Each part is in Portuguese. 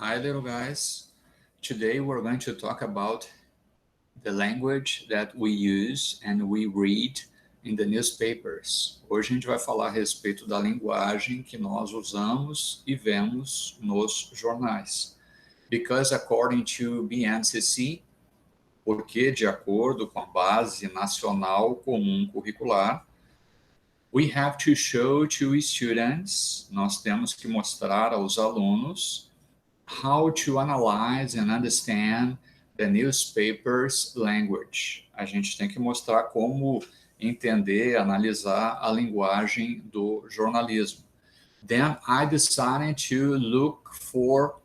Hi, little guys. Today we're going to talk about the language that we use and we read in the newspapers. Hoje a gente vai falar a respeito da linguagem que nós usamos e vemos nos jornais. Because according to BNCC, porque de acordo com a Base Nacional Comum Curricular, we have to show to students, nós temos que mostrar aos alunos how to analyze and understand the newspaper's language. A gente tem que mostrar como entender, analisar a linguagem do jornalismo. Then I decided to look for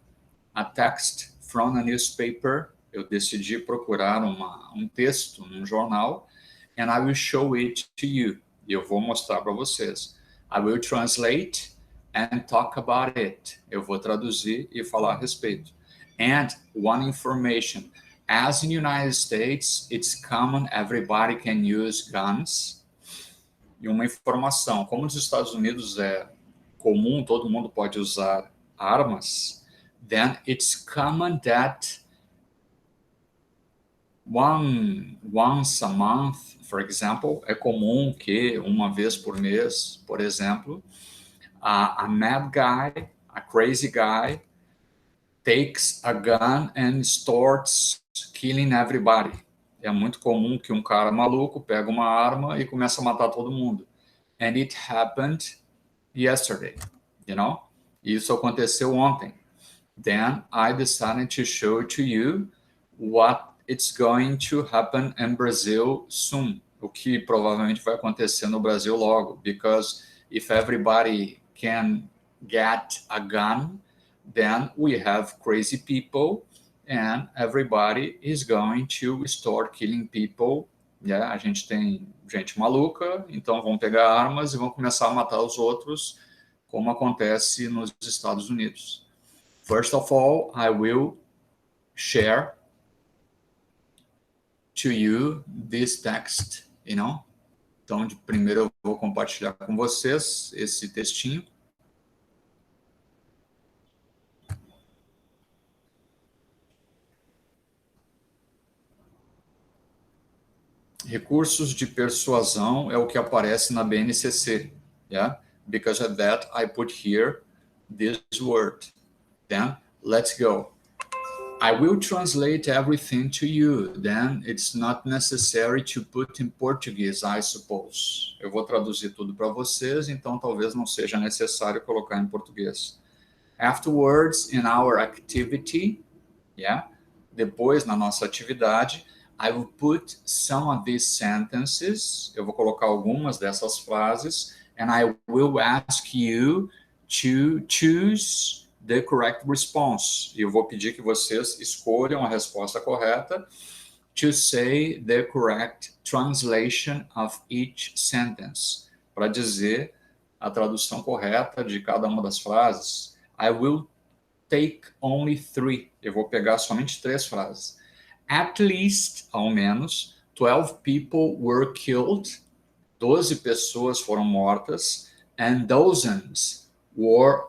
a text from a newspaper. Eu decidi procurar um texto num jornal, and I will show it to you. E eu vou mostrar para vocês. I will translate and talk about it. Eu vou traduzir e falar a respeito. And one information, as in the United States, it's common, everybody can use guns. E uma informação, como nos Estados Unidos é comum, todo mundo pode usar armas, then it's common that once a month, for example, é comum que uma vez por mês, por exemplo, a mad guy, a crazy guy, takes a gun and starts killing everybody. É muito comum que um cara maluco pega uma arma e começa a matar todo mundo. And it happened yesterday, you know? Isso aconteceu ontem. Then I decided to show to you what it's going to happen in Brazil soon. O que provavelmente vai acontecer no Brasil logo. Because if everybody can get a gun, then we have crazy people and everybody is going to start killing people. Yeah, a gente tem gente maluca, então vão pegar armas e vão começar a matar os outros, como acontece nos Estados Unidos. First of all, I will share to you this text, you know? Então, de primeiro eu vou compartilhar com vocês esse textinho. Recursos de persuasão é o que aparece na BNCC, yeah? Because of that, I put here this word. Then, let's go. I will translate everything to you, then it's not necessary to put in Portuguese, I suppose. Eu vou traduzir tudo para vocês, então talvez não seja necessário colocar em português. Afterwards, in our activity, yeah? Depois, na nossa atividade, I will put some of these sentences, eu vou colocar algumas dessas frases, and I will ask you to choose the correct response. E eu vou pedir que vocês escolham a resposta correta to say the correct translation of each sentence. Para dizer a tradução correta de cada uma das frases. I will take only 3. Eu vou pegar somente 3 frases. At least, ao menos, 12 people were killed. 12 pessoas foram mortas. And dozens were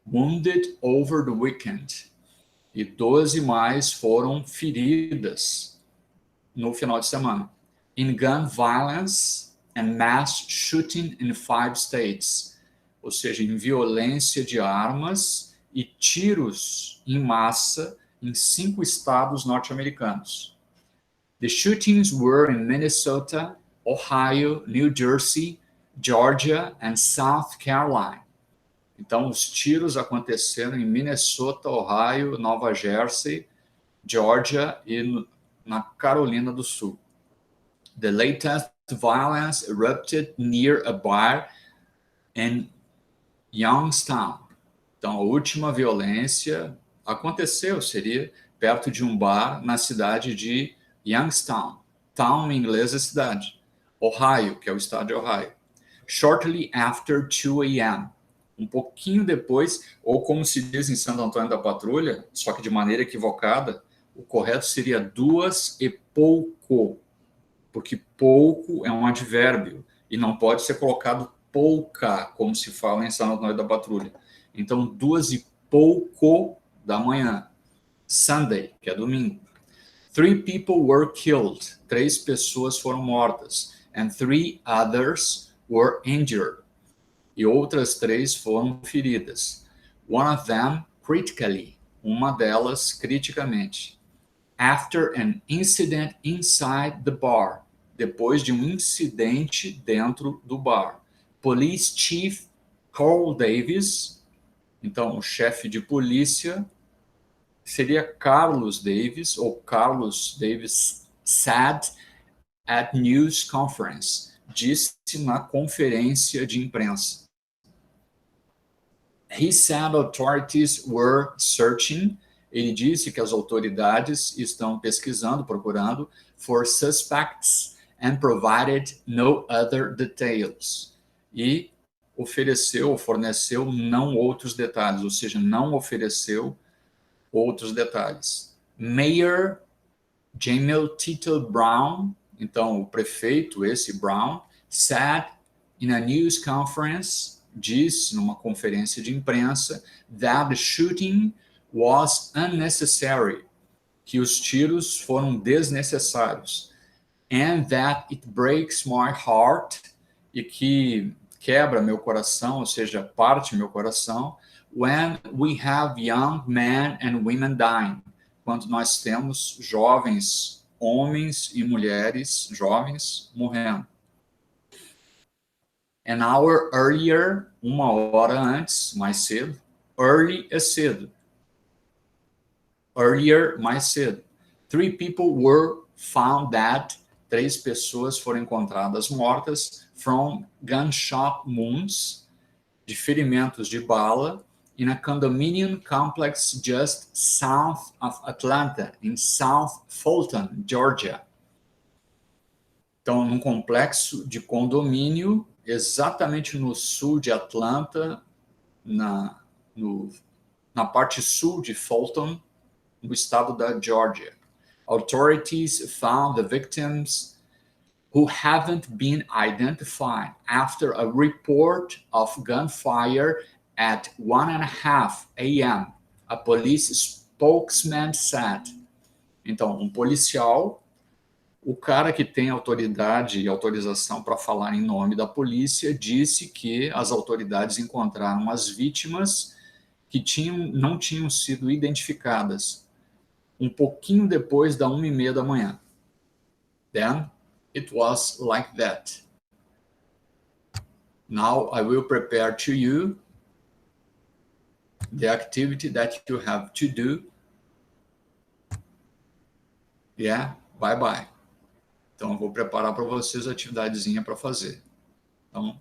wounded over the weekend. E 12 mais foram feridas no final de semana. In gun violence and mass shooting in 5 states. Ou seja, em violência de armas e tiros em massa em 5 estados norte-americanos. The shootings were in Minnesota, Ohio, New Jersey, Georgia and South Carolina. Então, os tiros aconteceram em Minnesota, Ohio, Nova Jersey, Georgia e na Carolina do Sul. The latest violence erupted near a bar in Youngstown. Então, a última violência aconteceu, seria perto de um bar na cidade de Youngstown. Town em inglês é cidade. Ohio, que é o estado de Ohio. Shortly after 2 a.m. Um pouquinho depois, ou como se diz em Santo Antônio da Patrulha, só que de maneira equivocada, o correto seria 2 e pouco, porque pouco é um advérbio e não pode ser colocado pouca, como se fala em Santo Antônio da Patrulha. Então, 2:pouco da manhã. Sunday, que é domingo. 3 people were killed. 3 pessoas foram mortas. And 3 others were injured. E outras 3 foram feridas. One of them critically. Uma delas criticamente. After an incident inside the bar. Depois de um incidente dentro do bar. Police Chief Carl Davis. Então, o chefe de polícia seria Carlos Davis, ou Carlos Davis said at news conference, disse na conferência de imprensa. He said authorities were searching, ele disse que as autoridades estão pesquisando, procurando, for suspects and provided no other details. E ofereceu, forneceu não outros detalhes, ou seja, não ofereceu outros detalhes. Mayor Jamil Tito Brown, então o prefeito, esse Brown, said in a news conference, disse numa conferência de imprensa, that the shooting was unnecessary, que os tiros foram desnecessários, and that it breaks my heart, e que quebra meu coração, ou seja, parte meu coração, when we have young men and women dying, quando nós temos jovens, homens e mulheres jovens morrendo. An hour earlier, 1 hora antes, mais cedo. Early é cedo. Earlier, mais cedo. 3 people were found dead. 3 pessoas foram encontradas mortas from gunshot wounds, de ferimentos de bala, in a condominium complex just south of Atlanta, in South Fulton, Georgia. Então, num complexo de condomínio, exatamente no sul de Atlanta, na parte sul de Fulton, no estado da Georgia. Authorities found the victims who haven't been identified after a report of gunfire at 1:30 a.m., a police spokesman said. Então, um policial, o cara que tem autoridade e autorização para falar em nome da polícia, disse que as autoridades encontraram as vítimas que não tinham sido identificadas um pouquinho depois da 1:30 da manhã. Then it was like that. Now I will prepare to you the activity that you have to do. Yeah, bye bye. Então eu vou preparar para vocês a atividadezinha para fazer. Então,